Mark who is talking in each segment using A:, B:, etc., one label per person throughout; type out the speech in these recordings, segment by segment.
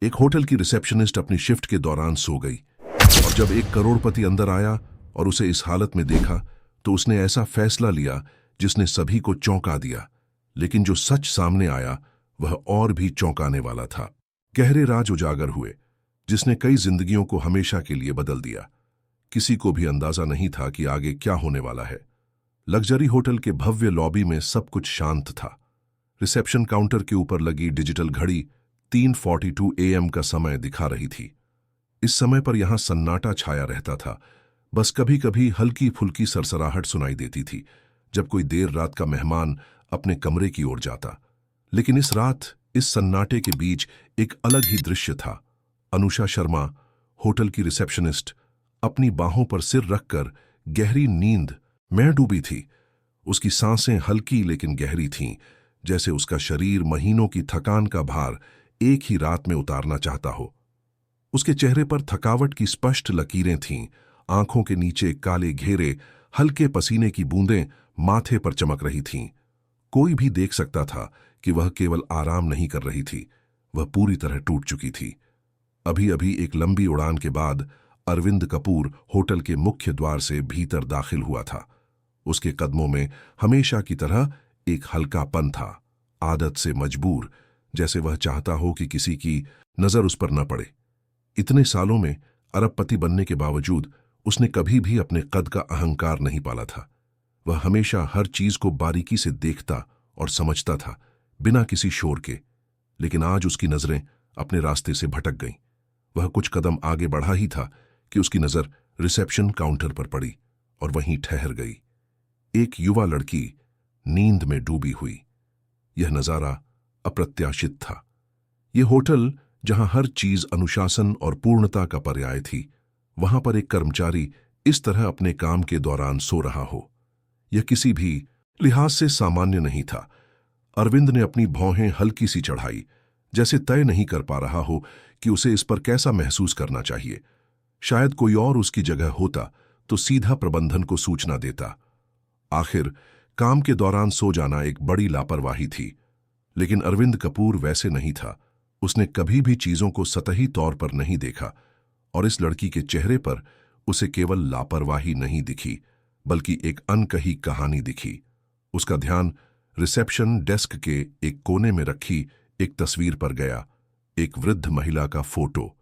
A: एक होटल की रिसेप्शनिस्ट अपनी शिफ्ट के दौरान सो गई और जब एक करोड़पति अंदर आया और उसे इस हालत में देखा तो उसने ऐसा फैसला लिया जिसने सभी को चौंका दिया। लेकिन जो सच सामने आया वह और भी चौंकाने वाला था। गहरे राज उजागर हुए जिसने कई जिंदगियों को हमेशा के लिए बदल दिया। किसी को भी अंदाजा नहीं था कि आगे क्या होने वाला है। लग्जरी होटल के भव्य लॉबी में सब कुछ शांत था। रिसेप्शन काउंटर के ऊपर लगी डिजिटल घड़ी 3:42 AM का समय दिखा रही थी। इस समय पर यहां सन्नाटा छाया रहता था। बस कभी कभी हल्की फुल्की सरसराहट सुनाई देती थी जब कोई देर रात का मेहमान अपने कमरे की ओर जाता। लेकिन इस रात इस सन्नाटे के बीच एक अलग ही दृश्य था। अनुषा शर्मा, होटल की रिसेप्शनिस्ट, अपनी बाहों पर सिर रखकर गहरी नींद में डूबी थी। उसकी सांसें हल्की लेकिन गहरी थीं, जैसे उसका शरीर महीनों की थकान का भार एक ही रात में उतारना चाहता हो। उसके चेहरे पर थकावट की स्पष्ट लकीरें थीं, आंखों के नीचे काले घेरे, हल्के पसीने की बूंदें माथे पर चमक रही थीं। कोई भी देख सकता था कि वह केवल आराम नहीं कर रही थी, वह पूरी तरह टूट चुकी थी। अभी अभी एक लंबी उड़ान के बाद अरविंद कपूर होटल के मुख्य द्वार से भीतर दाखिल हुआ था। उसके कदमों में हमेशा की तरह एक हल्कापन था, आदत से मजबूर, जैसे वह चाहता हो कि किसी की नजर उस पर न पड़े। इतने सालों में अरबपति बनने के बावजूद उसने कभी भी अपने कद का अहंकार नहीं पाला था। वह हमेशा हर चीज को बारीकी से देखता और समझता था, बिना किसी शोर के। लेकिन आज उसकी नजरें अपने रास्ते से भटक गईं। वह कुछ कदम आगे बढ़ा ही था कि उसकी नजर रिसेप्शन काउंटर पर पड़ी और वहीं ठहर गई। एक युवा लड़की नींद में डूबी हुई। यह नजारा अप्रत्याशित था। यह होटल जहां हर चीज अनुशासन और पूर्णता का पर्याय थी, वहां पर एक कर्मचारी इस तरह अपने काम के दौरान सो रहा हो, यह किसी भी लिहाज से सामान्य नहीं था। अरविंद ने अपनी भौहें हल्की सी चढ़ाई, जैसे तय नहीं कर पा रहा हो कि उसे इस पर कैसा महसूस करना चाहिए। शायद कोई और उसकी जगह होता तो सीधा प्रबंधन को सूचना देता। आखिर काम के दौरान सो जाना एक बड़ी लापरवाही थी, लेकिन अरविंद कपूर वैसे नहीं था। उसने कभी भी चीजों को सतही तौर पर नहीं देखा और इस लड़की के चेहरे पर उसे केवल लापरवाही नहीं दिखी, बल्कि एक अनकही कहानी दिखी। उसका ध्यान रिसेप्शन डेस्क के एक कोने में रखी एक तस्वीर पर गया। एक वृद्ध महिला का फोटो,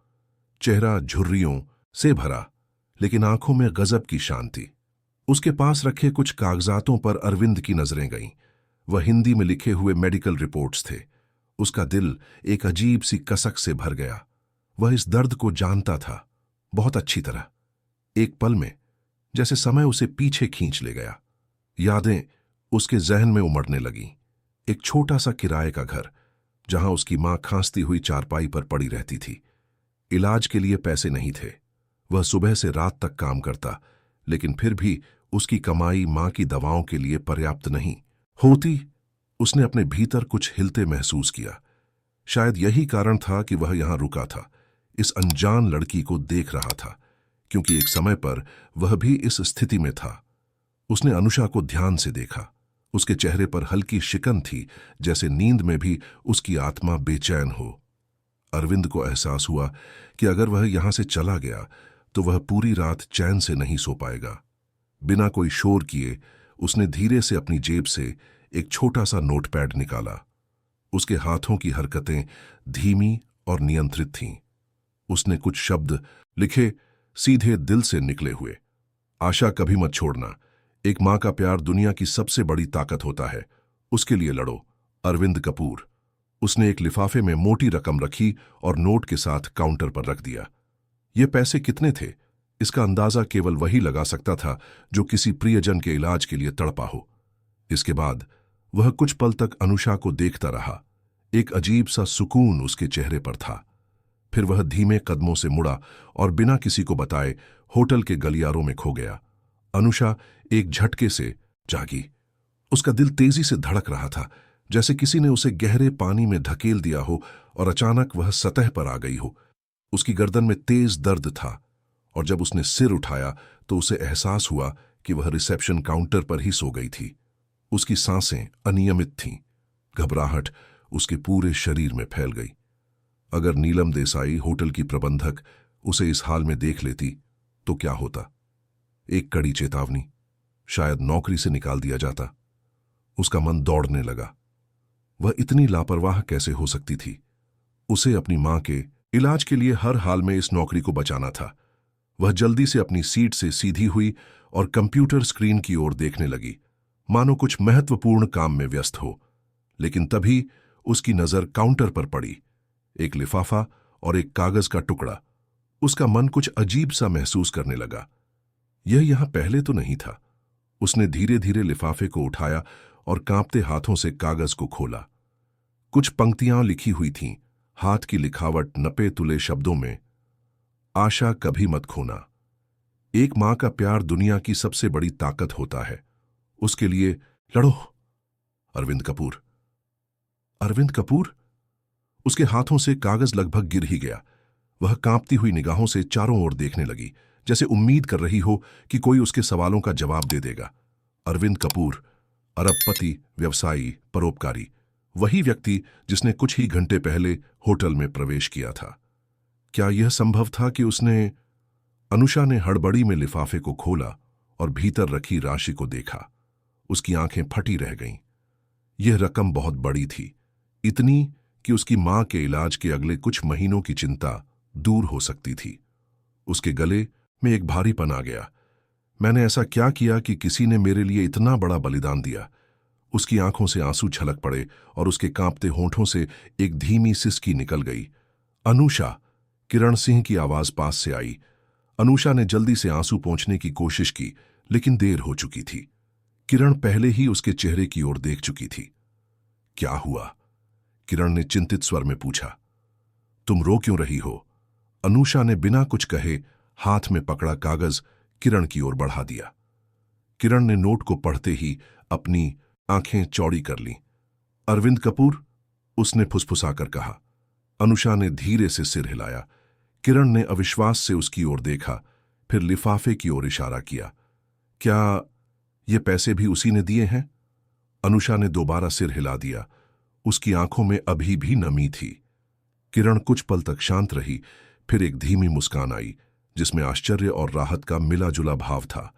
A: चेहरा झुर्रियों से भरा, लेकिन आंखों में गजब की शांति। उसके पास रखे कुछ कागजातों पर अरविंद की नजरें गईं। वह हिंदी में लिखे हुए मेडिकल रिपोर्ट्स थे। उसका दिल एक अजीब सी कसक से भर गया। वह इस दर्द को जानता था, बहुत अच्छी तरह। एक पल में जैसे समय उसे पीछे खींच ले गया। यादें उसके जहन में उमड़ने लगीं। एक छोटा सा किराए का घर, जहां उसकी मां खांसती हुई चारपाई पर पड़ी रहती थी। इलाज के लिए पैसे नहीं थे। वह सुबह से रात तक काम करता, लेकिन फिर भी उसकी कमाई मां की दवाओं के लिए पर्याप्त नहीं होती। उसने अपने भीतर कुछ हिलते महसूस किया। शायद यही कारण था कि वह यहां रुका था, इस अनजान लड़की को देख रहा था, क्योंकि एक समय पर वह भी इस स्थिति में था। उसने अनुषा को ध्यान से देखा। उसके चेहरे पर हल्की शिकन थी, जैसे नींद में भी उसकी आत्मा बेचैन हो। अरविंद को एहसास हुआ कि अगर वह यहां से चला गया तो वह पूरी रात चैन से नहीं सो पाएगा। बिना कोई शोर किए उसने धीरे से अपनी जेब से एक छोटा सा नोटपैड निकाला। उसके हाथों की हरकतें धीमी और नियंत्रित थीं। उसने कुछ शब्द लिखे, सीधे दिल से निकले हुए। आशा कभी मत छोड़ना। एक मां का प्यार दुनिया की सबसे बड़ी ताकत होता है। उसके लिए लड़ो। अरविंद कपूर। उसने एक लिफाफे में मोटी रकम रखी और नोट के साथ काउंटर पर रख दिया। ये पैसे कितने थे, इसका अंदाजा केवल वही लगा सकता था जो किसी प्रियजन के इलाज के लिए तड़पा हो। इसके बाद वह कुछ पल तक अनुषा को देखता रहा। एक अजीब सा सुकून उसके चेहरे पर था। फिर वह धीमे कदमों से मुड़ा और बिना किसी को बताए होटल के गलियारों में खो गया। अनुषा एक झटके से जागी। उसका दिल तेजी से धड़क रहा था, जैसे किसी ने उसे गहरे पानी में धकेल दिया हो और अचानक वह सतह पर आ गई हो। उसकी गर्दन में तेज दर्द था और जब उसने सिर उठाया तो उसे एहसास हुआ कि वह रिसेप्शन काउंटर पर ही सो गई थी। उसकी सांसें अनियमित थीं। घबराहट उसके पूरे शरीर में फैल गई। अगर नीलम देसाई, होटल की प्रबंधक, उसे इस हाल में देख लेती तो क्या होता? एक कड़ी चेतावनी, शायद नौकरी से निकाल दिया जाता। उसका मन दौड़ने लगा। वह इतनी लापरवाह कैसे हो सकती थी? उसे अपनी मां के इलाज के लिए हर हाल में इस नौकरी को बचाना था। वह जल्दी से अपनी सीट से सीधी हुई और कंप्यूटर स्क्रीन की ओर देखने लगी, मानो कुछ महत्वपूर्ण काम में व्यस्त हो। लेकिन तभी उसकी नजर काउंटर पर पड़ी। एक लिफाफा और एक कागज का टुकड़ा। उसका मन कुछ अजीब सा महसूस करने लगा। यह यहां पहले तो नहीं था। उसने धीरे धीरे लिफाफे को उठाया और कांपते हाथों से कागज को खोला। कुछ पंक्तियां लिखी हुई थीं, हाथ की लिखावट नपे तुले शब्दों में। आशा कभी मत खोना। एक मां का प्यार दुनिया की सबसे बड़ी ताकत होता है। उसके लिए लड़ो। अरविंद कपूर। अरविंद कपूर? उसके हाथों से कागज लगभग गिर ही गया। वह कांपती हुई निगाहों से चारों ओर देखने लगी, जैसे उम्मीद कर रही हो कि कोई उसके सवालों का जवाब दे देगा। अरविंद कपूर, अरबपति, व्यवसायी, परोपकारी, वही व्यक्ति जिसने कुछ ही घंटे पहले होटल में प्रवेश किया था। क्या यह संभव था कि उसने... अनुषा ने हड़बड़ी में लिफाफे को खोला और भीतर रखी राशि को देखा। उसकी आंखें फटी रह गईं। यह रकम बहुत बड़ी थी, इतनी कि उसकी मां के इलाज के अगले कुछ महीनों की चिंता दूर हो सकती थी। उसके गले में एक भारीपन आ गया। मैंने ऐसा क्या किया कि किसी ने मेरे लिए इतना बड़ा बलिदान दिया? उसकी आंखों से आंसू छलक पड़े और उसके कांपते होंठों से एक धीमी सिसकी निकल गई। अनुषा! किरण सिंह की आवाज पास से आई। अनुषा ने जल्दी से आंसू पोंछने की कोशिश की, लेकिन देर हो चुकी थी। किरण पहले ही उसके चेहरे की ओर देख चुकी थी। क्या हुआ? किरण ने चिंतित स्वर में पूछा। तुम रो क्यों रही हो? अनुषा ने बिना कुछ कहे हाथ में पकड़ा कागज किरण की ओर बढ़ा दिया। किरण ने नोट को पढ़ते ही अपनी आंखें चौड़ी कर लीं। अरविंद कपूर? उसने फुसफुसाकर कहा। अनुषा ने धीरे से सिर हिलाया। किरण ने अविश्वास से उसकी ओर देखा, फिर लिफाफे की ओर इशारा किया। क्या ये पैसे भी उसी ने दिए हैं? अनुषा ने दोबारा सिर हिला दिया। उसकी आंखों में अभी भी नमी थी। किरण कुछ पल तक शांत रही, फिर एक धीमी मुस्कान आई, जिसमें आश्चर्य और राहत का मिला जुला भाव था।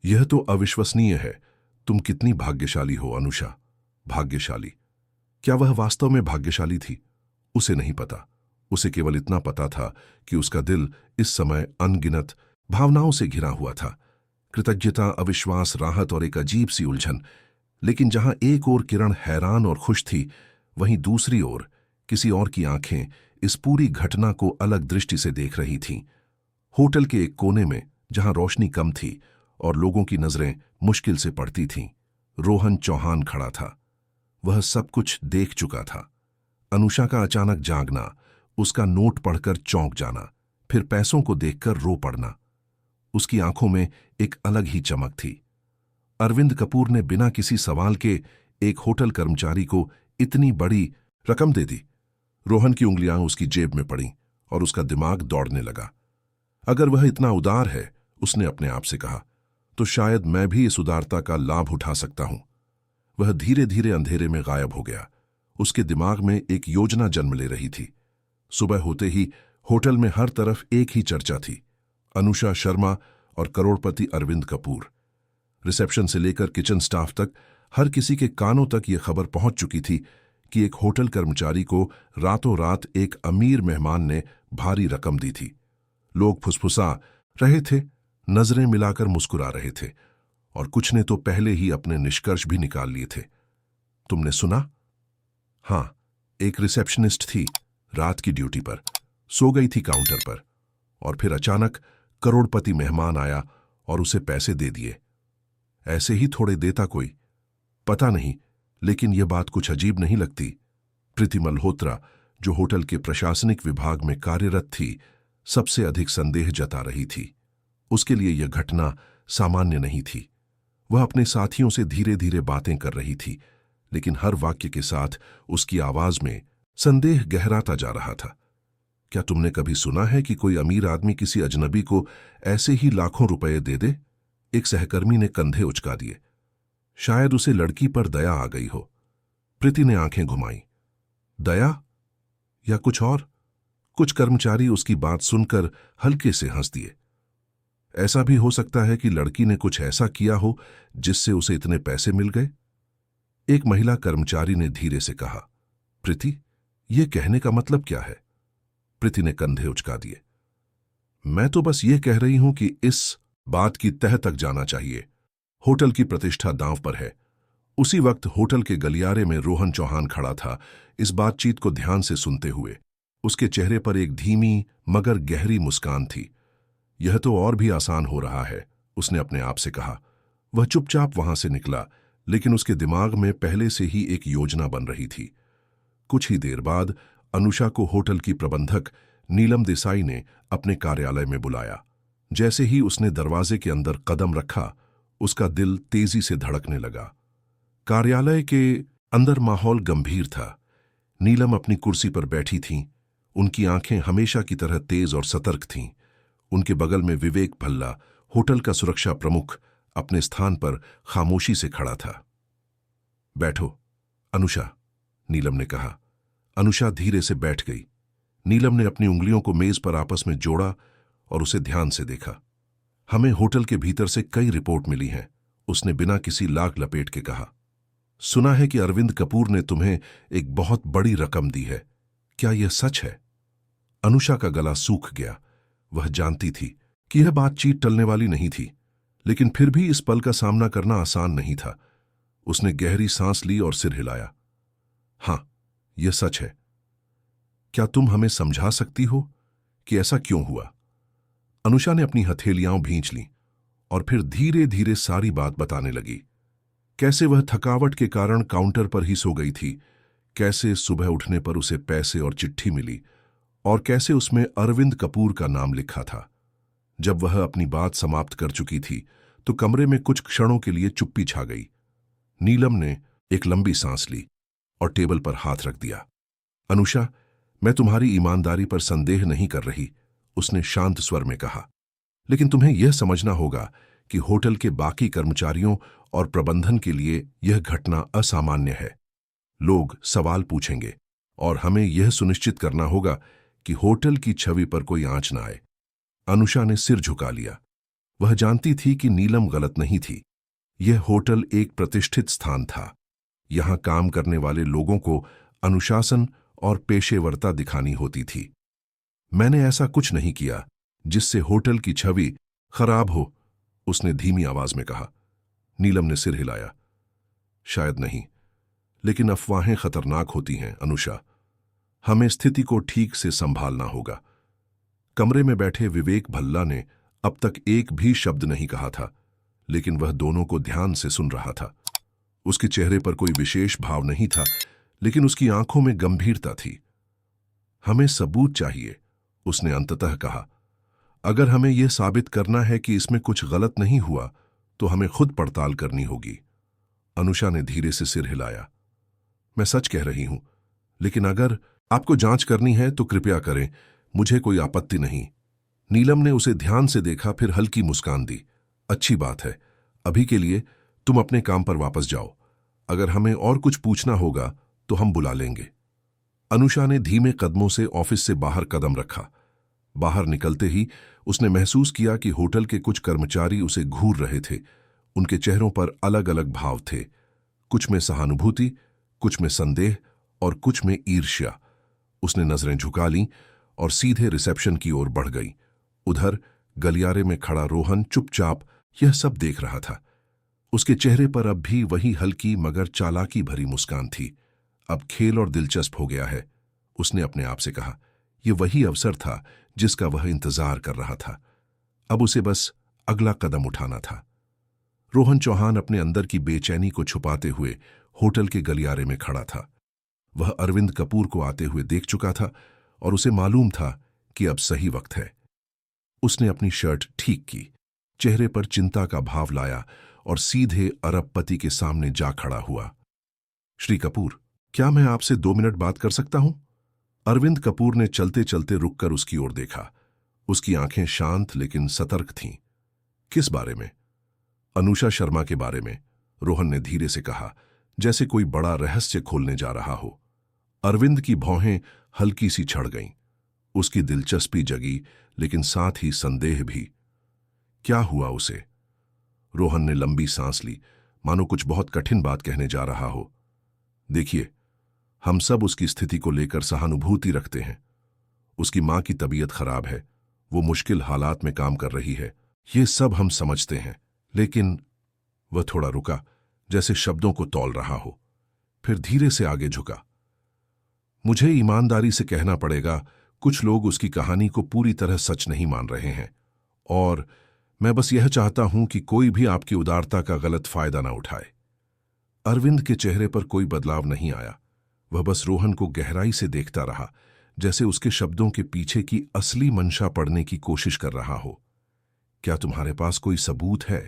A: यह तो अविश्वसनीय है। तुम कितनी भाग्यशाली हो अनुषा। भाग्यशाली? क्या वह वास्तव में भाग्यशाली थी? उसे नहीं पता। उसे केवल इतना पता था कि उसका दिल इस समय अनगिनत भावनाओं से घिरा हुआ था। कृतज्ञता, अविश्वास, राहत और एक अजीब सी उलझन। लेकिन जहां एक ओर किरण हैरान और खुश थी, वहीं दूसरी ओर किसी और की आंखें इस पूरी घटना को अलग दृष्टि से देख रही थीं। होटल के एक कोने में, जहां रोशनी कम थी और लोगों की नजरें मुश्किल से पड़ती थीं, रोहन चौहान खड़ा था। वह सब कुछ देख चुका था। अनुषा का अचानक जागना, उसका नोट पढ़कर चौंक जाना, फिर पैसों को देखकर रो पड़ना। उसकी आंखों में एक अलग ही चमक थी। अरविंद कपूर ने बिना किसी सवाल के एक होटल कर्मचारी को इतनी बड़ी रकम दे दी। रोहन की उंगलियां उसकी जेब में पड़ीं और उसका दिमाग दौड़ने लगा। अगर वह इतना उदार है, उसने अपने आप से कहा, तो शायद मैं भी इस उदारता का लाभ उठा सकता हूं। वह धीरे धीरे अंधेरे में गायब हो गया। उसके दिमाग में एक योजना जन्म ले रही थी। सुबह होते ही होटल में हर तरफ एक ही चर्चा थी, अनुषा शर्मा और करोड़पति अरविंद कपूर। रिसेप्शन से लेकर किचन स्टाफ तक हर किसी के कानों तक यह खबर पहुंच चुकी थी कि एक होटल कर्मचारी को रातों रात एक अमीर मेहमान ने भारी रकम दी थी। लोग फुसफुसा रहे थे, नजरें मिलाकर मुस्कुरा रहे थे, और कुछ ने तो पहले ही अपने निष्कर्ष भी निकाल लिए थे। तुमने सुना? हां, एक रिसेप्शनिस्ट थी, रात की ड्यूटी पर, सो गई थी काउंटर पर, और फिर अचानक करोड़पति मेहमान आया और उसे पैसे दे दिए। ऐसे ही थोड़े देता कोई? पता नहीं, लेकिन यह बात कुछ अजीब नहीं लगती। प्रीति मल्होत्रा, जो होटल के प्रशासनिक विभाग में कार्यरत थी, सबसे अधिक संदेह जता रही थी। उसके लिए यह घटना सामान्य नहीं थी। वह अपने साथियों से धीरे धीरे बातें कर रही थी, लेकिन हर वाक्य के साथ उसकी आवाज में संदेह गहराता जा रहा था। क्या तुमने कभी सुना है कि कोई अमीर आदमी किसी अजनबी को ऐसे ही लाखों रुपए दे दे? एक सहकर्मी ने कंधे उचका दिए। शायद उसे लड़की पर दया आ गई हो। प्रीति ने आंखें घुमाई। दया? या कुछ और? कुछ कर्मचारी उसकी बात सुनकर हल्के से हंस दिए। ऐसा भी हो सकता है कि लड़की ने कुछ ऐसा किया हो जिससे उसे इतने पैसे मिल गए। एक महिला कर्मचारी ने धीरे से कहा, प्रीति, यह कहने का मतलब क्या है? प्रीति ने कंधे उचका दिए। मैं तो बस ये कह रही हूं कि इस बात की तह तक जाना चाहिए। होटल की प्रतिष्ठा दांव पर है। उसी वक्त होटल के गलियारे में रोहन चौहान खड़ा था, इस बातचीत को ध्यान से सुनते हुए। उसके चेहरे पर एक धीमी मगर गहरी मुस्कान थी। यह तो और भी आसान हो रहा है, उसने अपने आप से कहा। वह चुपचाप वहां से निकला, लेकिन उसके दिमाग में पहले से ही एक योजना बन रही थी। कुछ ही देर बाद अनुषा को होटल की प्रबंधक नीलम देसाई ने अपने कार्यालय में बुलाया। जैसे ही उसने दरवाजे के अंदर कदम रखा, उसका दिल तेजी से धड़कने लगा। कार्यालय के अंदर माहौल गंभीर था। नीलम अपनी कुर्सी पर बैठी थीं। उनकी आंखें हमेशा की तरह तेज और सतर्क थीं। उनके बगल में विवेक भल्ला, होटल का सुरक्षा प्रमुख, अपने स्थान पर खामोशी से खड़ा था। बैठो, अनुषा, नीलम ने कहा। अनुषा धीरे से बैठ गई। नीलम ने अपनी उंगलियों को मेज पर आपस में जोड़ा और उसे ध्यान से देखा। हमें होटल के भीतर से कई रिपोर्ट मिली हैं, उसने बिना किसी लाग लपेट के कहा। सुना है कि अरविंद कपूर ने तुम्हें एक बहुत बड़ी रकम दी है, क्या यह सच है? अनुषा का गला सूख गया। वह जानती थी कि यह बातचीत टलने वाली नहीं थी, लेकिन फिर भी इस पल का सामना करना आसान नहीं था। उसने गहरी सांस ली और सिर हिलाया। हां, यह सच है। क्या तुम हमें समझा सकती हो कि ऐसा क्यों हुआ? अनुषा ने अपनी हथेलियां भींच लीं और फिर धीरे धीरे सारी बात बताने लगी। कैसे वह थकावट के कारण काउंटर पर ही सो गई थी, कैसे सुबह उठने पर उसे पैसे और चिट्ठी मिली, और कैसे उसमें अरविंद कपूर का नाम लिखा था। जब वह अपनी बात समाप्त कर चुकी थी तो कमरे में कुछ क्षणों के लिए चुप्पी छा गई। नीलम ने एक लंबी सांस ली और टेबल पर हाथ रख दिया। अनुषा, मैं तुम्हारी ईमानदारी पर संदेह नहीं कर रही, उसने शांत स्वर में कहा। लेकिन तुम्हें यह समझना होगा कि होटल के बाकी कर्मचारियों और प्रबंधन के लिए यह घटना असामान्य है। लोग सवाल पूछेंगे और हमें यह सुनिश्चित करना होगा कि होटल की छवि पर कोई आंच न आए। अनुषा ने सिर झुका लिया। वह जानती थी कि नीलम गलत नहीं थी। यह होटल एक प्रतिष्ठित स्थान था। यहां काम करने वाले लोगों को अनुशासन और पेशेवरता दिखानी होती थी। मैंने ऐसा कुछ नहीं किया जिससे होटल की छवि खराब हो, उसने धीमी आवाज में कहा। नीलम ने सिर हिलाया। शायद नहीं, लेकिन अफवाहें खतरनाक होती हैं अनुषा। हमें स्थिति को ठीक से संभालना होगा। कमरे में बैठे विवेक भल्ला ने अब तक एक भी शब्द नहीं कहा था, लेकिन वह दोनों को ध्यान से सुन रहा था। उसके चेहरे पर कोई विशेष भाव नहीं था, लेकिन उसकी आंखों में गंभीरता थी। हमें सबूत चाहिए, उसने अंततः कहा। अगर हमें यह साबित करना है कि इसमें कुछ गलत नहीं हुआ, तो हमें खुद पड़ताल करनी होगी। अनुषा ने धीरे से सिर हिलाया। मैं सच कह रही हूं, लेकिन अगर आपको जांच करनी है तो कृपया करें, मुझे कोई आपत्ति नहीं। नीलम ने उसे ध्यान से देखा, फिर हल्की मुस्कान दी। अच्छी बात है, अभी के लिए तुम अपने काम पर वापस जाओ। अगर हमें और कुछ पूछना होगा तो हम बुला लेंगे। अनुषा ने धीमे कदमों से ऑफिस से बाहर कदम रखा। बाहर निकलते ही उसने महसूस किया कि होटल के कुछ कर्मचारी उसे घूर रहे थे। उनके चेहरों पर अलग अलग भाव थे, कुछ में सहानुभूति, कुछ में संदेह और कुछ में ईर्ष्या। उसने नजरें झुका लीं और सीधे रिसेप्शन की ओर बढ़ गई। उधर गलियारे में खड़ा रोहन चुपचाप यह सब देख रहा था। उसके चेहरे पर अब भी वही हल्की मगर चालाकी भरी मुस्कान थी। अब खेल और दिलचस्प हो गया है, उसने अपने आप से कहा। यह वही अवसर था जिसका वह इंतजार कर रहा था। अब उसे बस अगला कदम उठाना था। रोहन चौहान अपने अंदर की बेचैनी को छुपाते हुए होटल के गलियारे में खड़ा था। वह अरविंद कपूर को आते हुए देख चुका था और उसे मालूम था कि अब सही वक्त है। उसने अपनी शर्ट ठीक की, चेहरे पर चिंता का भाव लाया और सीधे अरबपति के सामने जा खड़ा हुआ। श्री कपूर, क्या मैं आपसे 2 मिनट बात कर सकता हूं? अरविंद कपूर ने चलते चलते रुककर उसकी ओर देखा। उसकी आंखें शांत लेकिन सतर्क थीं। किस बारे में? अनुषा शर्मा के बारे में, रोहन ने धीरे से कहा, जैसे कोई बड़ा रहस्य खोलने जा रहा हो। अरविंद की भौहें हल्की सी छड़ गईं। उसकी दिलचस्पी जगी, लेकिन साथ ही संदेह भी। क्या हुआ उसे? रोहन ने लंबी सांस ली, मानो कुछ बहुत कठिन बात कहने जा रहा हो। देखिए, हम सब उसकी स्थिति को लेकर सहानुभूति रखते हैं। उसकी मां की तबीयत खराब है, वो मुश्किल हालात में काम कर रही है, ये सब हम समझते हैं। लेकिन वह थोड़ा रुका, जैसे शब्दों को तौल रहा हो, फिर धीरे से आगे झुका। मुझे ईमानदारी से कहना पड़ेगा, कुछ लोग उसकी कहानी को पूरी तरह सच नहीं मान रहे हैं, और मैं बस यह चाहता हूं कि कोई भी आपकी उदारता का गलत फायदा ना उठाए। अरविंद के चेहरे पर कोई बदलाव नहीं आया। वह बस रोहन को गहराई से देखता रहा, जैसे उसके शब्दों के पीछे की असली मंशा पढ़ने की कोशिश कर रहा हो। क्या तुम्हारे पास कोई सबूत है?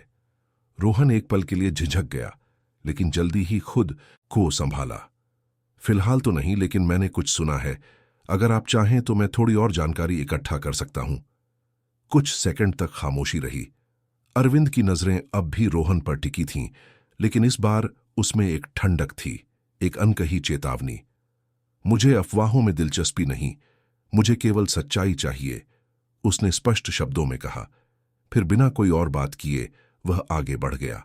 A: रोहन एक पल के लिए झिझक गया, लेकिन जल्दी ही खुद को संभाला। फिलहाल तो नहीं, लेकिन मैंने कुछ सुना है। अगर आप चाहें तो मैं थोड़ी और जानकारी इकट्ठा कर सकता हूं। कुछ सेकंड तक खामोशी रही। अरविंद की नजरें अब भी रोहन पर टिकी थीं, लेकिन इस बार उसमें एक ठंडक थी, एक अनकही चेतावनी। मुझे अफवाहों में दिलचस्पी नहीं, मुझे केवल सच्चाई चाहिए, उसने स्पष्ट शब्दों में कहा। फिर बिना कोई और बात किए वह आगे बढ़ गया।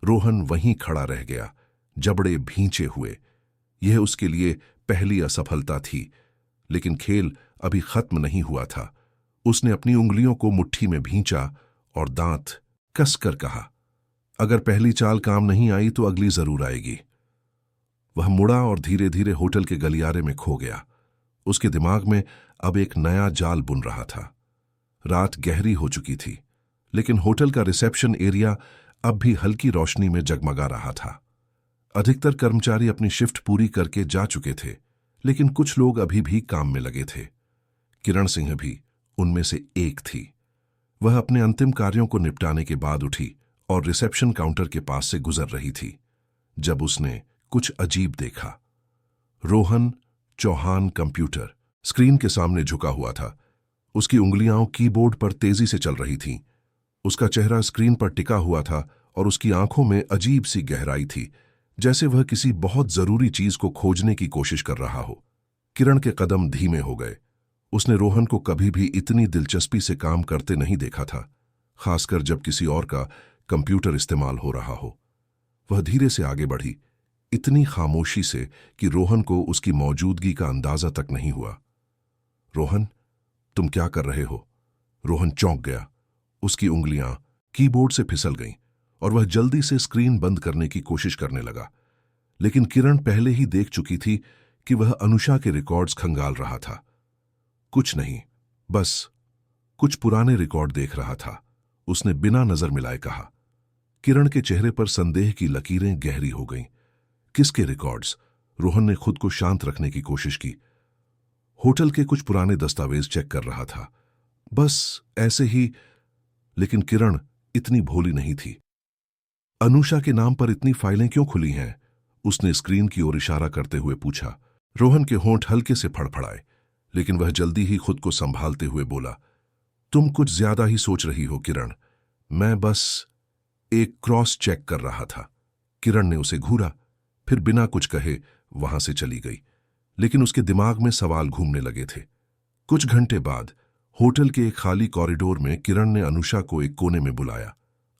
A: रोहन वहीं खड़ा रह गया, जबड़े भींचे हुए। यह उसके लिए पहली असफलता थी, लेकिन खेल अभी खत्म नहीं हुआ था। उसने अपनी उंगलियों को मुट्ठी में भींचा और दांत कसकर कहा, अगर पहली चाल काम नहीं आई तो अगली जरूर आएगी। वह मुड़ा और धीरे धीरे होटल के गलियारे में खो गया। उसके दिमाग में अब एक नया जाल बुन रहा था। रात गहरी हो चुकी थी, लेकिन होटल का रिसेप्शन एरिया अब भी हल्की रोशनी में जगमगा रहा था। अधिकतर कर्मचारी अपनी शिफ्ट पूरी करके जा चुके थे, लेकिन कुछ लोग अभी भी काम में लगे थे। किरण सिंह भी उनमें से एक थी। वह अपने अंतिम कार्यों को निपटाने के बाद उठी और रिसेप्शन काउंटर के पास से गुजर रही थी, जब उसने कुछ अजीब देखा। रोहन चौहान कंप्यूटर स्क्रीन के सामने झुका हुआ था। उसकी उंगलियां कीबोर्ड पर तेजी से चल रही थीं। उसका चेहरा स्क्रीन पर टिका हुआ था और उसकी आंखों में अजीब सी गहराई थी, जैसे वह किसी बहुत जरूरी चीज को खोजने की कोशिश कर रहा हो। किरण के कदम धीमे हो गए। उसने रोहन को कभी भी इतनी दिलचस्पी से काम करते नहीं देखा था, खासकर जब किसी और का कंप्यूटर इस्तेमाल हो रहा हो। वह धीरे से आगे बढ़ी, इतनी खामोशी से कि रोहन को उसकी मौजूदगी का अंदाजा तक नहीं हुआ। रोहन, तुम क्या कर रहे हो? रोहन चौंक गया। उसकी उंगलियां कीबोर्ड से फिसल गईं और वह जल्दी से स्क्रीन बंद करने की कोशिश करने लगा, लेकिन किरण पहले ही देख चुकी थी कि वह अनुषा के रिकॉर्ड्स खंगाल रहा था। कुछ नहीं, बस कुछ पुराने रिकॉर्ड देख रहा था, उसने बिना नजर मिलाए कहा। किरण के चेहरे पर संदेह की लकीरें गहरी हो गईं। किसके रिकॉर्ड्स? रोहन ने खुद को शांत रखने की कोशिश की। होटल के कुछ पुराने दस्तावेज चेक कर रहा था, बस ऐसे ही। लेकिन किरण इतनी भोली नहीं थी। अनुषा के नाम पर इतनी फाइलें क्यों खुली हैं? उसने स्क्रीन की ओर इशारा करते हुए पूछा। रोहन के होंठ हल्के से फड़फड़ाए, लेकिन वह जल्दी ही खुद को संभालते हुए बोला, तुम कुछ ज्यादा ही सोच रही हो किरण, मैं बस एक क्रॉस चेक कर रहा था। किरण ने उसे घूरा, फिर बिना कुछ कहे वहां से चली गई, लेकिन उसके दिमाग में सवाल घूमने लगे थे। कुछ घंटे बाद होटल के एक खाली कॉरिडोर में किरण ने अनुषा को एक कोने में बुलाया।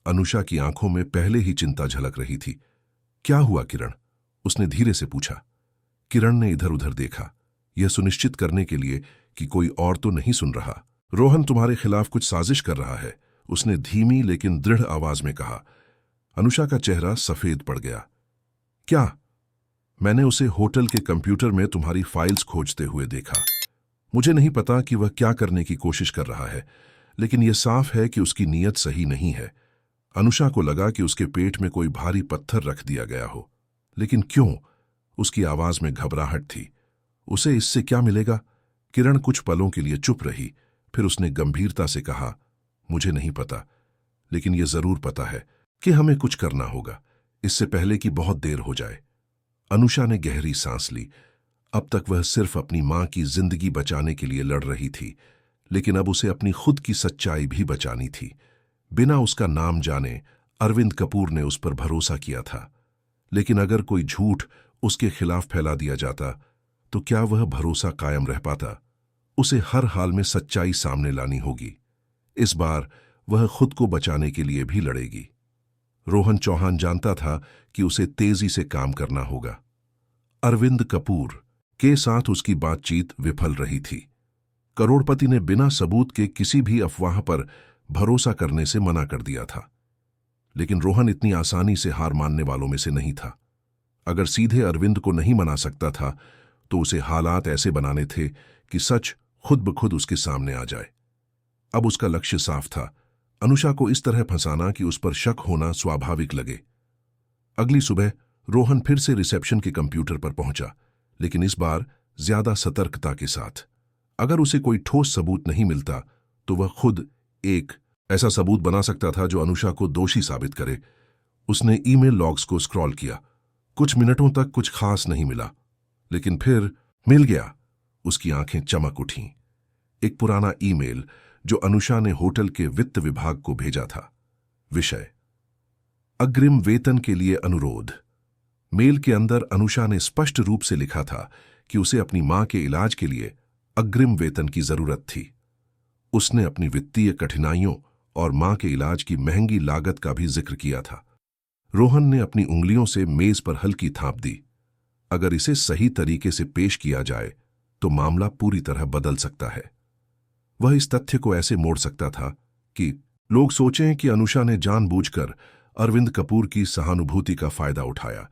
A: अनुषा की आंखों में पहले ही चिंता झलक रही थी। क्या हुआ किरण? उसने धीरे से पूछा। किरण ने इधर उधर देखा, यह सुनिश्चित करने के लिए कि कोई और तो नहीं सुन रहा। रोहन तुम्हारे खिलाफ कुछ साजिश कर रहा है, उसने धीमी लेकिन दृढ़ आवाज में कहा। अनुषा का चेहरा सफेद पड़ गया। क्या? मैंने उसे होटल के कंप्यूटर में तुम्हारी फाइल्स खोजते हुए देखा। मुझे नहीं पता कि वह क्या करने की कोशिश कर रहा है, लेकिन यह साफ है कि उसकी नीयत सही नहीं है। अनुषा को लगा कि उसके पेट में कोई भारी पत्थर रख दिया गया हो, लेकिन क्यों? उसकी आवाज में घबराहट थी। उसे इससे क्या मिलेगा? किरण कुछ पलों के लिए चुप रही, फिर उसने गंभीरता से कहा, मुझे नहीं पता, लेकिन यह जरूर पता है कि हमें कुछ करना होगा, इससे पहले कि बहुत देर हो जाए। अनुषा ने गहरी सांस ली। अब तक वह सिर्फ अपनी मां की जिंदगी बचाने के लिए लड़ रही थी, लेकिन अब उसे अपनी खुद की सच्चाई भी बचानी थी। बिना उसका नाम जाने अरविंद कपूर ने उस पर भरोसा किया था, लेकिन अगर कोई झूठ उसके खिलाफ फैला दिया जाता तो क्या वह भरोसा कायम रह पाता? उसे हर हाल में सच्चाई सामने लानी होगी। इस बार वह खुद को बचाने के लिए भी लड़ेगी। रोहन चौहान जानता था कि उसे तेजी से काम करना होगा। अरविंद कपूर के साथ उसकी बातचीत विफल रही थी। करोड़पति ने बिना सबूत के किसी भी अफवाह पर भरोसा करने से मना कर दिया था। लेकिन रोहन इतनी आसानी से हार मानने वालों में से नहीं था। अगर सीधे अरविंद को नहीं मना सकता था तो उसे हालात ऐसे बनाने थे कि सच खुद ब खुद उसके सामने आ जाए। अब उसका लक्ष्य साफ था, अनुषा को इस तरह फंसाना कि उस पर शक होना स्वाभाविक लगे। अगली सुबह रोहन फिर से रिसेप्शन के कंप्यूटर पर पहुंचा, लेकिन इस बार ज्यादा सतर्कता के साथ। अगर उसे कोई ठोस सबूत नहीं मिलता तो वह खुद एक ऐसा सबूत बना सकता था जो अनुषा को दोषी साबित करे। उसने ईमेल लॉग्स को स्क्रॉल किया। कुछ मिनटों तक कुछ खास नहीं मिला, लेकिन फिर मिल गया। उसकी आंखें चमक उठीं। एक पुराना ईमेल जो अनुषा ने होटल के वित्त विभाग को भेजा था। विषय अग्रिम वेतन के लिए अनुरोध। मेल के अंदर अनुषा ने स्पष्ट रूप से लिखा था कि उसे अपनी मां के इलाज के लिए अग्रिम वेतन की जरूरत थी। उसने अपनी वित्तीय कठिनाइयों और मां के इलाज की महंगी लागत का भी जिक्र किया था। रोहन ने अपनी उंगलियों से मेज पर हल्की थाप दी। अगर इसे सही तरीके से पेश किया जाए तो मामला पूरी तरह बदल सकता है। वह इस तथ्य को ऐसे मोड़ सकता था कि लोग सोचें कि अनुषा ने जानबूझकर अरविंद कपूर की सहानुभूति का फायदा उठाया।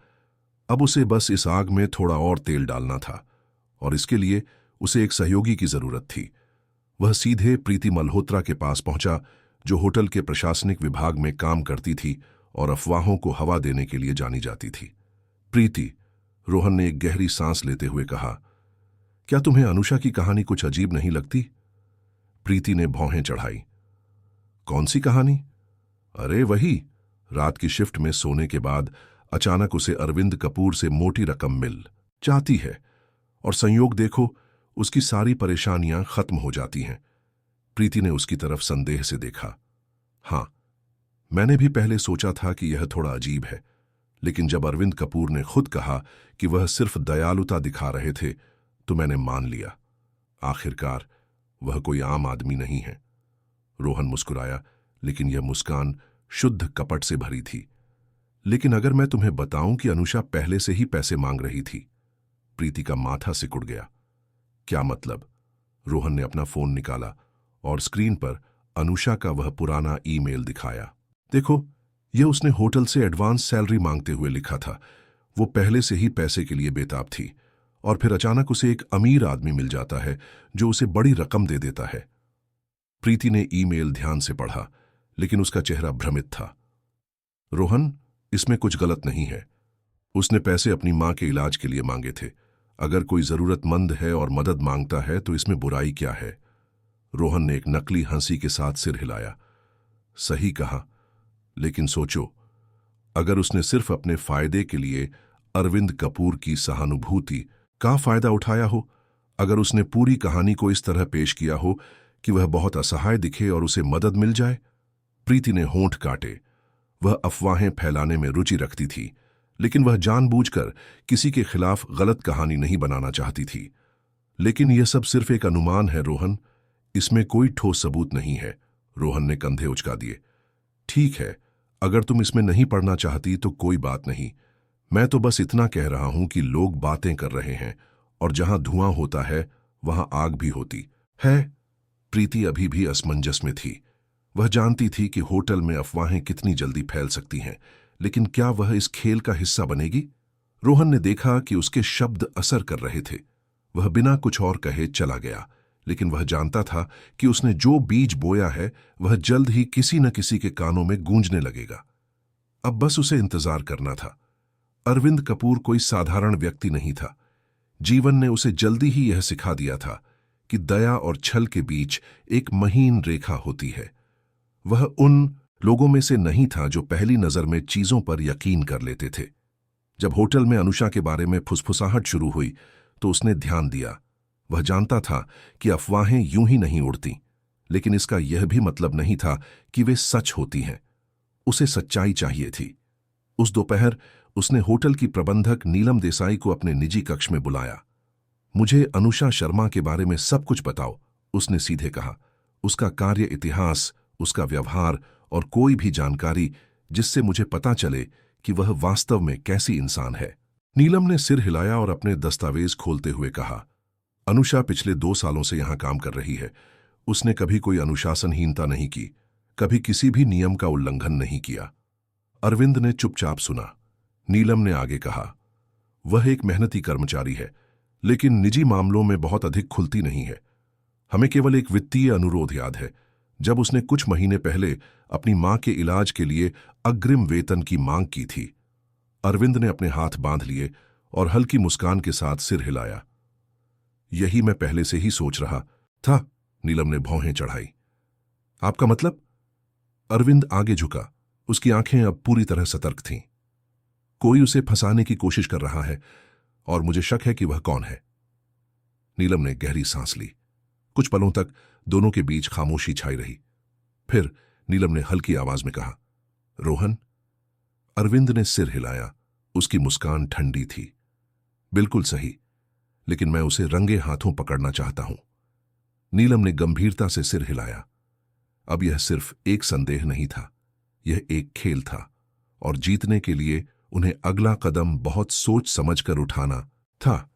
A: अब उसे बस इस आग में थोड़ा और तेल डालना था, और इसके लिए उसे एक सहयोगी की जरूरत थी। वह सीधे प्रीति मल्होत्रा के पास पहुंचा, जो होटल के प्रशासनिक विभाग में काम करती थी और अफवाहों को हवा देने के लिए जानी जाती थी। प्रीति, रोहन ने एक गहरी सांस लेते हुए कहा, क्या तुम्हें अनुषा की कहानी कुछ अजीब नहीं लगती? प्रीति ने भौहें चढ़ाई। कौन सी कहानी? अरे वही, रात की शिफ्ट में सोने के बाद अचानक उसे अरविंद कपूर से मोटी रकम मिल जाती है और संयोग देखो उसकी सारी परेशानियां खत्म हो जाती हैं। प्रीति ने उसकी तरफ संदेह से देखा। हां, मैंने भी पहले सोचा था कि यह थोड़ा अजीब है, लेकिन जब अरविंद कपूर ने खुद कहा कि वह सिर्फ दयालुता दिखा रहे थे तो मैंने मान लिया। आखिरकार वह कोई आम आदमी नहीं है। रोहन मुस्कुराया, लेकिन यह मुस्कान शुद्ध कपट से भरी थी। लेकिन अगर मैं तुम्हें बताऊं कि अनुषा पहले से ही पैसे मांग रही थी। प्रीति का माथा सिकुड़ गया। क्या मतलब? रोहन ने अपना फोन निकाला और स्क्रीन पर अनुषा का वह पुराना ईमेल दिखाया। देखो, यह उसने होटल से एडवांस सैलरी मांगते हुए लिखा था। वो पहले से ही पैसे के लिए बेताब थी, और फिर अचानक उसे एक अमीर आदमी मिल जाता है जो उसे बड़ी रकम दे देता है। प्रीति ने ईमेल ध्यान से पढ़ा, लेकिन उसका चेहरा भ्रमित था। रोहन, इसमें कुछ गलत नहीं है। उसने पैसे अपनी मां के इलाज के लिए मांगे थे। अगर कोई जरूरतमंद है और मदद मांगता है तो इसमें बुराई क्या है? रोहन ने एक नकली हंसी के साथ सिर हिलाया। सही कहा, लेकिन सोचो, अगर उसने सिर्फ अपने फायदे के लिए अरविंद कपूर की सहानुभूति का फायदा उठाया हो, अगर उसने पूरी कहानी को इस तरह पेश किया हो कि वह बहुत असहाय दिखे और उसे मदद मिल जाए। प्रीति ने होंठ काटे। वह अफवाहें फैलाने में रुचि रखती थी, लेकिन वह जानबूझकर किसी के खिलाफ गलत कहानी नहीं बनाना चाहती थी। लेकिन यह सब सिर्फ एक अनुमान है रोहन, इसमें कोई ठोस सबूत नहीं है। रोहन ने कंधे उचका दिए। ठीक है, अगर तुम इसमें नहीं पढ़ना चाहती तो कोई बात नहीं। मैं तो बस इतना कह रहा हूं कि लोग बातें कर रहे हैं, और जहां धुआं होता है वहां आग भी होती है। प्रीति अभी भी असमंजस में थी। वह जानती थी कि होटल में अफवाहें कितनी जल्दी फैल सकती हैं, लेकिन क्या वह इस खेल का हिस्सा बनेगी? रोहन ने देखा कि उसके शब्द असर कर रहे थे। वह बिना कुछ और कहे चला गया, लेकिन वह जानता था कि उसने जो बीज बोया है वह जल्द ही किसी न किसी के कानों में गूंजने लगेगा। अब बस उसे इंतजार करना था। अरविंद कपूर कोई साधारण व्यक्ति नहीं था। जीवन ने उसे जल्दी ही यह सिखा दिया था कि दया और छल के बीच एक महीन रेखा होती है। वह उन लोगों में से नहीं था जो पहली नजर में चीजों पर यकीन कर लेते थे। जब होटल में अनुषा के बारे में फुसफुसाहट शुरू हुई तो उसने ध्यान दिया। वह जानता था कि अफवाहें यूं ही नहीं उड़ती, लेकिन इसका यह भी मतलब नहीं था कि वे सच होती हैं। उसे सच्चाई चाहिए थी। उस दोपहर उसने होटल की प्रबंधक नीलम देसाई को अपने निजी कक्ष में बुलाया। मुझे अनुषा शर्मा के बारे में सब कुछ बताओ, उसने सीधे कहा। उसका कार्य इतिहास, उसका व्यवहार और कोई भी जानकारी जिससे मुझे पता चले कि वह वास्तव में कैसी इंसान है। नीलम ने सिर हिलाया और अपने दस्तावेज खोलते हुए कहा, अनुषा पिछले 2 सालों से यहां काम कर रही है। उसने कभी कोई अनुशासनहीनता नहीं की, कभी किसी भी नियम का उल्लंघन नहीं किया। अरविंद ने चुपचाप सुना। नीलम ने आगे कहा, वह एक मेहनती कर्मचारी है, लेकिन निजी मामलों में बहुत अधिक खुलती नहीं है। हमें केवल एक वित्तीय अनुरोध याद है, जब उसने कुछ महीने पहले अपनी मां के इलाज के लिए अग्रिम वेतन की मांग की थी। अरविंद ने अपने हाथ बांध लिए और हल्की मुस्कान के साथ सिर हिलाया। यही मैं पहले से ही सोच रहा था, नीलम ने भौहें चढ़ाई। आपका मतलब? अरविंद आगे झुका। उसकी आंखें अब पूरी तरह सतर्क थीं। कोई उसे फंसाने की कोशिश कर रहा है और मुझे शक है कि वह कौन है। नीलम ने गहरी सांस ली। कुछ पलों तक दोनों के बीच खामोशी छाई रही। फिर नीलम ने हल्की आवाज में कहा, रोहन। अरविंद ने सिर हिलाया। उसकी मुस्कान ठंडी थी। बिल्कुल सही, लेकिन मैं उसे रंगे हाथों पकड़ना चाहता हूं। नीलम ने गंभीरता से सिर हिलाया। अब यह सिर्फ एक संदेह नहीं था, यह एक खेल था, और जीतने के लिए उन्हें अगला कदम बहुत सोच समझकर उठाना था।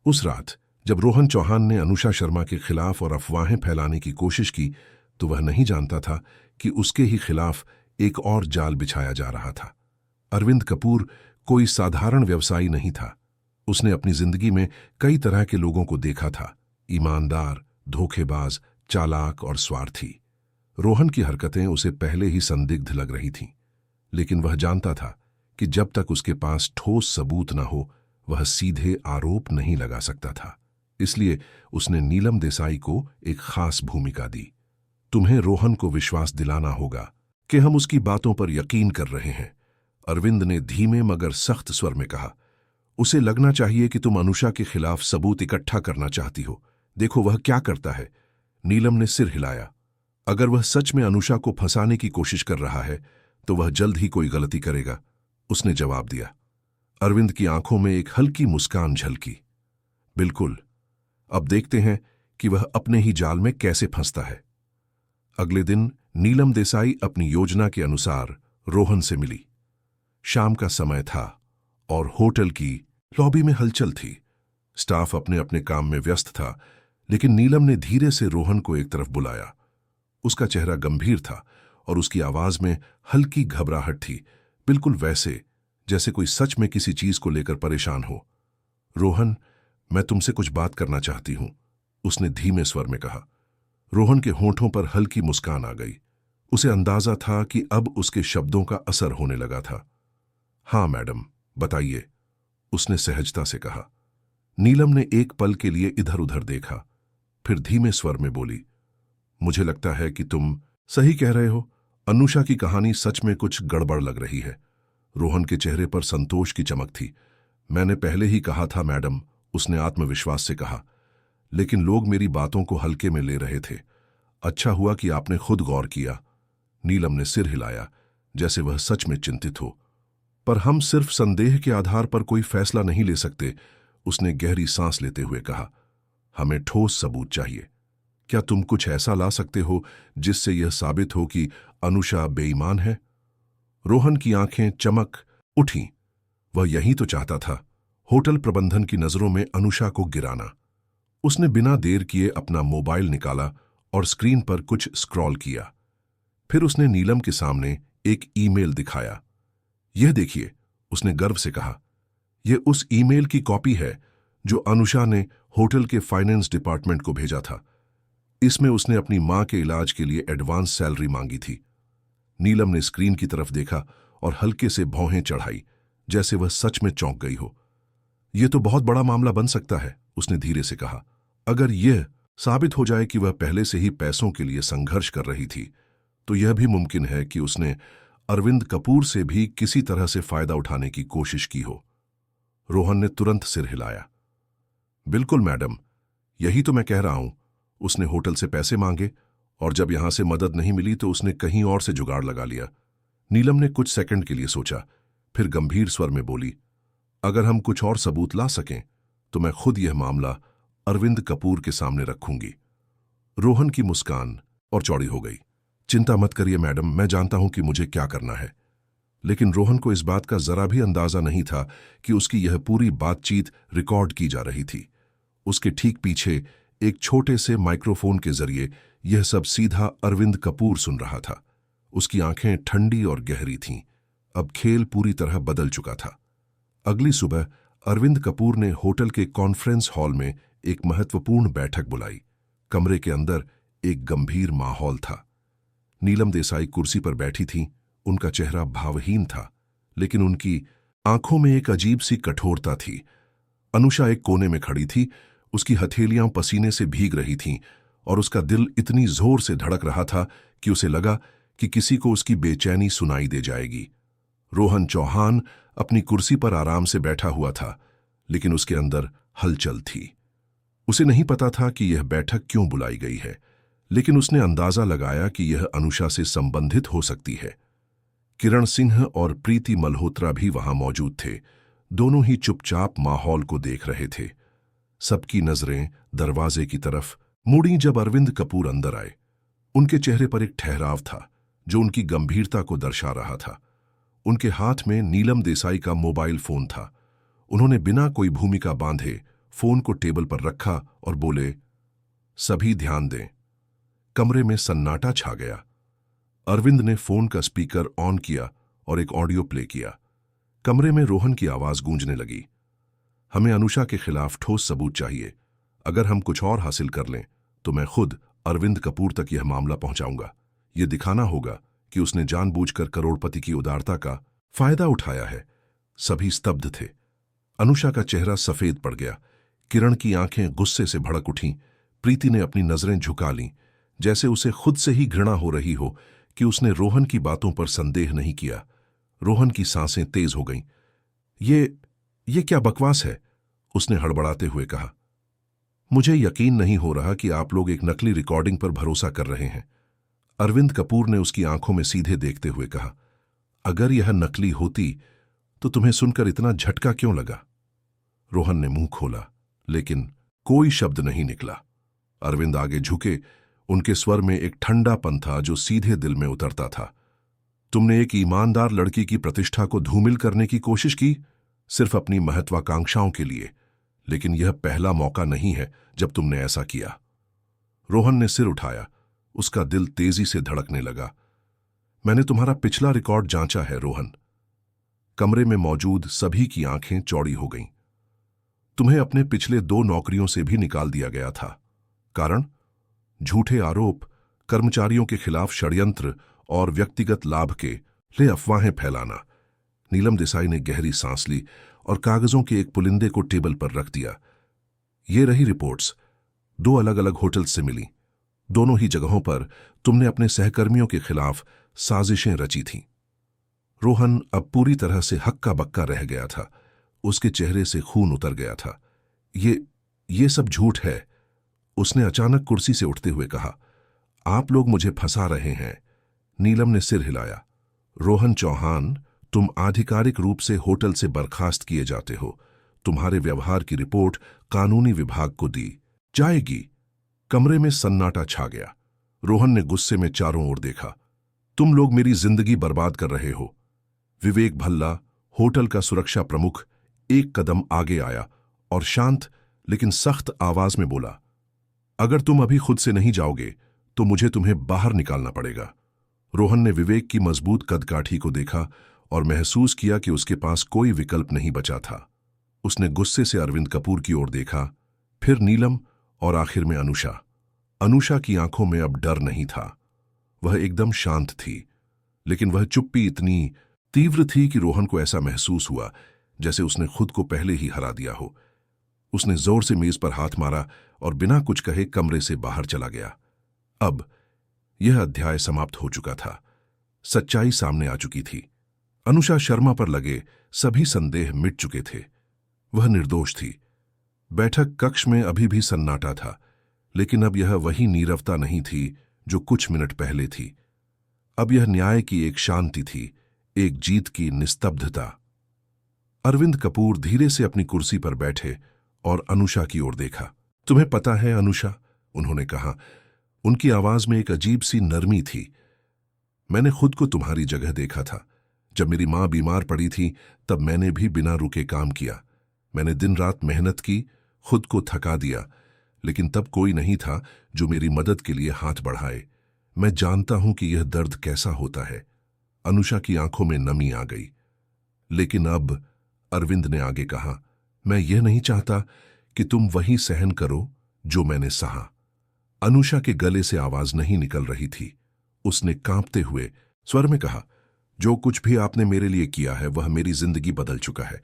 A: उस रात जब रोहन चौहान ने अनुषा शर्मा के खिलाफ और अफवाहें फैलाने की कोशिश की, तो वह नहीं जानता था कि उसके ही खिलाफ एक और जाल बिछाया जा रहा था। अरविंद कपूर कोई साधारण व्यवसायी नहीं था। उसने अपनी जिंदगी में कई तरह के लोगों को देखा था, ईमानदार, धोखेबाज, चालाक और स्वार्थी। रोहन की हरकतें उसे पहले ही संदिग्ध लग रही थीं, लेकिन वह जानता था कि जब तक उसके पास ठोस सबूत न हो, वह सीधे आरोप नहीं लगा सकता था। इसलिए उसने नीलम देसाई को एक खास भूमिका दी। तुम्हें रोहन को विश्वास दिलाना होगा कि हम उसकी बातों पर यकीन कर रहे हैं, अरविंद ने धीमे मगर सख्त स्वर में कहा। उसे लगना चाहिए कि तुम अनुषा के खिलाफ सबूत इकट्ठा करना चाहती हो। देखो वह क्या करता है। नीलम ने सिर हिलाया। अगर वह सच में अनुषा को फंसाने की कोशिश कर रहा है, तो वह जल्द ही कोई गलती करेगा, उसने जवाब दिया। अरविंद की आंखों में एक हल्की मुस्कान झलकी। बिल्कुल, अब देखते हैं कि वह अपने ही जाल में कैसे फंसता है। अगले दिन नीलम देसाई अपनी योजना के अनुसार रोहन से मिली। शाम का समय था और होटल की लॉबी में हलचल थी। स्टाफ अपने अपने काम में व्यस्त था, लेकिन नीलम ने धीरे से रोहन को एक तरफ बुलाया। उसका चेहरा गंभीर था और उसकी आवाज में हल्की घबराहट थी, बिल्कुल वैसे जैसे कोई सच में किसी चीज को लेकर परेशान हो। रोहन, मैं तुमसे कुछ बात करना चाहती हूं, उसने धीमे स्वर में कहा। रोहन के होंठों पर हल्की मुस्कान आ गई। उसे अंदाजा था कि अब उसके शब्दों का असर होने लगा था। हाँ मैडम, बताइए, उसने सहजता से कहा। नीलम ने एक पल के लिए इधर उधर देखा, फिर धीमे स्वर में बोली, मुझे लगता है कि तुम सही कह रहे हो। अनुषा की कहानी सच में कुछ गड़बड़ लग रही है। रोहन के चेहरे पर संतोष की चमक थी। मैंने पहले ही कहा था मैडम, उसने आत्मविश्वास से कहा, लेकिन लोग मेरी बातों को हल्के में ले रहे थे। अच्छा हुआ कि आपने खुद गौर किया। नीलम ने सिर हिलाया, जैसे वह सच में चिंतित हो। पर हम सिर्फ संदेह के आधार पर कोई फैसला नहीं ले सकते, उसने गहरी सांस लेते हुए कहा। हमें ठोस सबूत चाहिए। क्या तुम कुछ ऐसा ला सकते हो जिससे यह साबित हो कि अनुषा बेईमान है? रोहन की आंखें चमक उठीं। वह यही तो चाहता था, होटल प्रबंधन की नजरों में अनुषा को गिराना। उसने बिना देर किए अपना मोबाइल निकाला और स्क्रीन पर कुछ स्क्रॉल किया। फिर उसने नीलम के सामने एक ईमेल दिखाया। यह देखिए, उसने गर्व से कहा। यह उस ईमेल की कॉपी है जो अनुषा ने होटल के फाइनेंस डिपार्टमेंट को भेजा था। इसमें उसने अपनी मां के इलाज के लिए एडवांस सैलरी मांगी थी। नीलम ने स्क्रीन की तरफ देखा और हल्के से भौहें चढ़ाई, जैसे वह सच में चौंक गई हो। यह तो बहुत बड़ा मामला बन सकता है, उसने धीरे से कहा। अगर यह साबित हो जाए कि वह पहले से ही पैसों के लिए संघर्ष कर रही थी, तो यह भी मुमकिन है कि उसने अरविंद कपूर से भी किसी तरह से फायदा उठाने की कोशिश की हो। रोहन ने तुरंत सिर हिलाया। बिल्कुल मैडम, यही तो मैं कह रहा हूं। उसने होटल से पैसे मांगे और जब यहां से मदद नहीं मिली तो उसने कहीं और से जुगाड़ लगा लिया। नीलम ने कुछ सेकंड के लिए सोचा, फिर गंभीर स्वर में बोली, अगर हम कुछ और सबूत ला सकें तो मैं खुद यह मामला अरविंद कपूर के सामने रखूंगी। रोहन की मुस्कान और चौड़ी हो गई। चिंता मत करिए मैडम, मैं जानता हूं कि मुझे क्या करना है। लेकिन रोहन को इस बात का जरा भी अंदाजा नहीं था कि उसकी यह पूरी बातचीत रिकॉर्ड की जा रही थी। उसके ठीक पीछे एक छोटे से माइक्रोफोन के जरिए यह सब सीधा अरविंद कपूर सुन रहा था। उसकी आंखें ठंडी और गहरी थीं। अब खेल पूरी तरह बदल चुका था। अगली सुबह अरविंद कपूर ने होटल के कॉन्फ्रेंस हॉल में एक महत्वपूर्ण बैठक बुलाई। कमरे के अंदर एक गंभीर माहौल था। नीलम देसाई कुर्सी पर बैठी थीं। उनका चेहरा भावहीन था, लेकिन उनकी आंखों में एक अजीब सी कठोरता थी। अनुषा एक कोने में खड़ी थी। उसकी हथेलियां पसीने से भीग रही थीं और उसका दिल इतनी जोर से धड़क रहा था कि उसे लगा कि किसी को उसकी बेचैनी सुनाई दे जाएगी। रोहन चौहान अपनी कुर्सी पर आराम से बैठा हुआ था, लेकिन उसके अंदर हलचल थी। उसे नहीं पता था कि यह बैठक क्यों बुलाई गई है, लेकिन उसने अंदाजा लगाया कि यह अनुषा से संबंधित हो सकती है। किरण सिंह और प्रीति मल्होत्रा भी वहां मौजूद थे। दोनों ही चुपचाप माहौल को देख रहे थे। सबकी नजरें दरवाजे की तरफ मुड़ी जब अरविंद कपूर अंदर आए। उनके चेहरे पर एक ठहराव था जो उनकी गंभीरता को दर्शा रहा था। उनके हाथ में नीलम देसाई का मोबाइल फोन था। उन्होंने बिना कोई भूमिका बांधे फोन को टेबल पर रखा और बोले, सभी ध्यान दें। कमरे में सन्नाटा छा गया। अरविंद ने फोन का स्पीकर ऑन किया और एक ऑडियो प्ले किया। कमरे में रोहन की आवाज गूंजने लगी। हमें अनुषा के खिलाफ ठोस सबूत चाहिए। अगर हम कुछ और हासिल कर लें तो मैं खुद अरविंद कपूर तक यह मामला पहुंचाऊंगा। यह दिखाना होगा कि उसने जानबूझकर करोड़पति की उदारता का फायदा उठाया है। सभी स्तब्ध थे। अनुषा का चेहरा सफेद पड़ गया। किरण की आंखें गुस्से से भड़क उठीं। प्रीति ने अपनी नजरें झुका लीं, जैसे उसे खुद से ही घृणा हो रही हो कि उसने रोहन की बातों पर संदेह नहीं किया। रोहन की सांसें तेज हो गईं। ये क्या बकवास है? उसने हड़बड़ाते हुए कहा। मुझे यकीन नहीं हो रहा कि आप लोग एक नकली रिकॉर्डिंग पर भरोसा कर रहे हैं। अरविंद कपूर ने उसकी आंखों में सीधे देखते हुए कहा। अगर यह नकली होती तो तुम्हें सुनकर इतना झटका क्यों लगा? रोहन ने मुंह खोला, लेकिन कोई शब्द नहीं निकला। अरविंद आगे झुके। उनके स्वर में एक ठंडापन था जो सीधे दिल में उतरता था। तुमने एक ईमानदार लड़की की प्रतिष्ठा को धूमिल करने की कोशिश की, सिर्फ अपनी महत्वाकांक्षाओं के लिए, लेकिन यह पहला मौका नहीं है जब तुमने ऐसा किया। रोहन ने सिर उठाया। उसका दिल तेजी से धड़कने लगा। मैंने तुम्हारा पिछला रिकॉर्ड जांचा है रोहन। कमरे में मौजूद सभी की आंखें चौड़ी हो गईं। तुम्हें अपने पिछले 2 नौकरियों से भी निकाल दिया गया था। कारण? झूठे आरोप, कर्मचारियों के खिलाफ षड्यंत्र और व्यक्तिगत लाभ के लिए अफवाहें फैलाना। नीलम देसाई ने गहरी सांस ली और कागजों के एक पुलिंदे को टेबल पर रख दिया। ये रही रिपोर्ट्स। 2 अलग अलग होटल से मिली। दोनों ही जगहों पर तुमने अपने सहकर्मियों के खिलाफ साजिशें रची थीं। रोहन अब पूरी तरह से हक्का बक्का रह गया था। उसके चेहरे से खून उतर गया था। ये सब झूठ है, उसने अचानक कुर्सी से उठते हुए कहा। आप लोग मुझे फंसा रहे हैं। नीलम ने सिर हिलाया। रोहन चौहान, तुम आधिकारिक रूप से होटल से बर्खास्त किए जाते हो। तुम्हारे व्यवहार की रिपोर्ट कानूनी विभाग को दी जाएगी। कमरे में सन्नाटा छा गया। रोहन ने गुस्से में चारों ओर देखा। तुम लोग मेरी जिंदगी बर्बाद कर रहे हो। विवेक भल्ला, होटल का सुरक्षा प्रमुख, एक कदम आगे आया और शांत लेकिन सख्त आवाज में बोला, अगर तुम अभी खुद से नहीं जाओगे तो मुझे तुम्हें बाहर निकालना पड़ेगा। रोहन ने विवेक की मजबूत कदकाठी को देखा और महसूस किया कि उसके पास कोई विकल्प नहीं बचा था। उसने गुस्से से अरविंद कपूर की ओर देखा, फिर नीलम और आखिर में अनुषा। अनुषा की आंखों में अब डर नहीं था। वह एकदम शांत थी, लेकिन वह चुप्पी इतनी तीव्र थी कि रोहन को ऐसा महसूस हुआ जैसे उसने खुद को पहले ही हरा दिया हो। उसने जोर से मेज पर हाथ मारा और बिना कुछ कहे कमरे से बाहर चला गया। अब यह अध्याय समाप्त हो चुका था। सच्चाई सामने आ चुकी थी। अनुषा शर्मा पर लगे सभी संदेह मिट चुके थे। वह निर्दोष थी। बैठक कक्ष में अभी भी सन्नाटा था, लेकिन अब यह वही नीरवता नहीं थी जो कुछ मिनट पहले थी। अब यह न्याय की एक शांति थी, एक जीत की निस्तब्धता। अरविंद कपूर धीरे से अपनी कुर्सी पर बैठे और अनुषा की ओर देखा। तुम्हें पता है अनुषा, उन्होंने कहा। उनकी आवाज में एक अजीब सी नरमी थी। मैंने खुद को तुम्हारी जगह देखा था। जब मेरी मां बीमार पड़ी थी तब मैंने भी बिना रुके काम किया। मैंने दिन रात मेहनत की, खुद को थका दिया, लेकिन तब कोई नहीं था जो मेरी मदद के लिए हाथ बढ़ाए। मैं जानता हूं कि यह दर्द कैसा होता है। अनुषा की आंखों में नमी आ गई। लेकिन अब, अरविंद ने आगे कहा, मैं यह नहीं चाहता कि तुम वही सहन करो जो मैंने सहा। अनुषा के गले से आवाज नहीं निकल रही थी। उसने कांपते हुए स्वर में कहा, जो कुछ भी आपने मेरे लिए किया है वह मेरी जिंदगी बदल चुका है।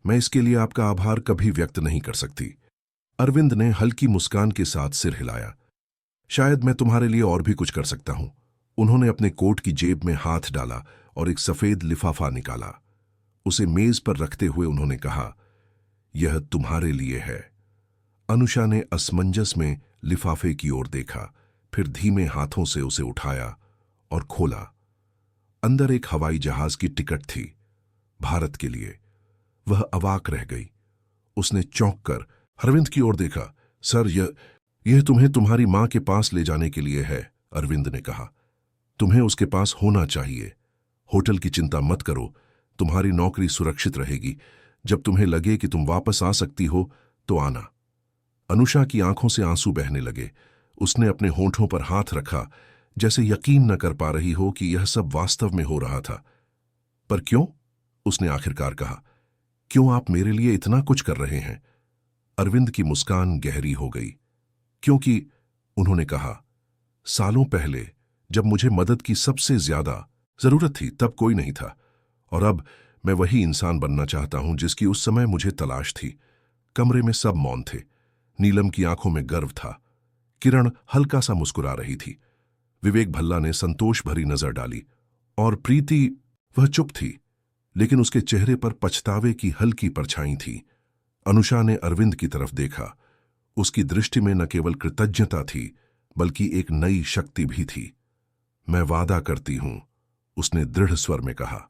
A: मैं इसके लिए आपका आभार कभी व्यक्त नहीं कर सकती। अरविंद ने हल्की मुस्कान के साथ सिर हिलाया। शायद मैं तुम्हारे लिए और भी कुछ कर सकता हूं। उन्होंने अपने कोट की जेब में हाथ डाला और एक सफेद लिफाफा निकाला। उसे मेज पर रखते हुए उन्होंने कहा, यह तुम्हारे लिए है। अनुषा ने असमंजस में लिफाफे की ओर देखा, फिर धीमे हाथों से उसे उठाया और खोला। अंदर एक हवाई जहाज की टिकट थी, भारत के लिए। वह अवाक रह गई। उसने चौंक कर अरविंद की ओर देखा। सर, यह तुम्हें तुम्हारी मां के पास ले जाने के लिए है, अरविंद ने कहा। तुम्हें उसके पास होना चाहिए। होटल की चिंता मत करो, तुम्हारी नौकरी सुरक्षित रहेगी। जब तुम्हें लगे कि तुम वापस आ सकती हो तो आना। अनुषा की आंखों से आंसू बहने लगे। उसने अपने होंठों पर हाथ रखा, जैसे यकीन न कर पा रही हो कि यह सब वास्तव में हो रहा था। पर क्यों? उसने आखिरकार कहा। क्यों आप मेरे लिए इतना कुछ कर रहे हैं? अरविंद की मुस्कान गहरी हो गई। क्योंकि, उन्होंने कहा, सालों पहले जब मुझे मदद की सबसे ज्यादा जरूरत थी तब कोई नहीं था, और अब मैं वही इंसान बनना चाहता हूं जिसकी उस समय मुझे तलाश थी। कमरे में सब मौन थे। नीलम की आंखों में गर्व था। किरण हल्का सा मुस्कुरा रही थी। विवेक भल्ला ने संतोष भरी नजर डाली, और प्रीति, वह चुप थी, लेकिन उसके चेहरे पर पछतावे की हल्की परछाई थी। अनुषा ने अरविंद की तरफ देखा। उसकी दृष्टि में न केवल कृतज्ञता थी, बल्कि एक नई शक्ति भी थी। मैं वादा करती हूं, उसने दृढ़ स्वर में कहा,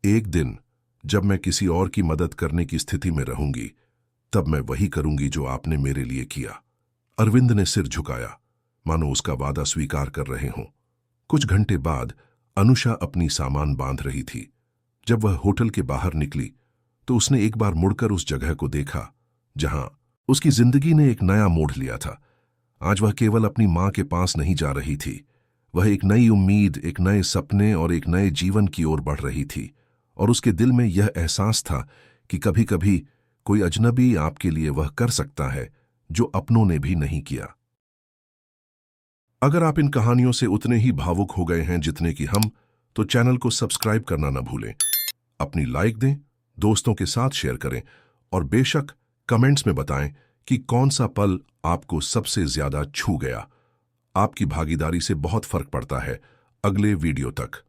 A: एक दिन जब मैं किसी और की मदद करने की स्थिति में रहूंगी, तब मैं वही करूंगी जो आपने मेरे लिए किया। अरविंद ने सिर झुकाया, मानो उसका वादा स्वीकार कर रहे हों। कुछ घंटे बाद अनुषा अपनी सामान बांध रही थी। जब वह होटल के बाहर निकली तो उसने एक बार मुड़कर उस जगह को देखा जहां उसकी जिंदगी ने एक नया मोड़ लिया था। आज वह केवल अपनी मां के पास नहीं जा रही थी, वह एक नई उम्मीद, एक नए सपने और एक नए जीवन की ओर बढ़ रही थी। और उसके दिल में यह एहसास था कि कभी कभी कोई अजनबी आपके लिए वह कर सकता है जो अपनों ने भी नहीं किया। अगर आप इन कहानियों से उतने ही भावुक हो गए हैं जितने कि हम, तो चैनल को सब्सक्राइब करना न भूलें। अपनी लाइक दें, दोस्तों के साथ शेयर करें, और बेशक कमेंट्स में बताएं कि कौन सा पल आपको सबसे ज्यादा छू गया। आपकी भागीदारी से बहुत फर्क पड़ता है। अगले वीडियो तक।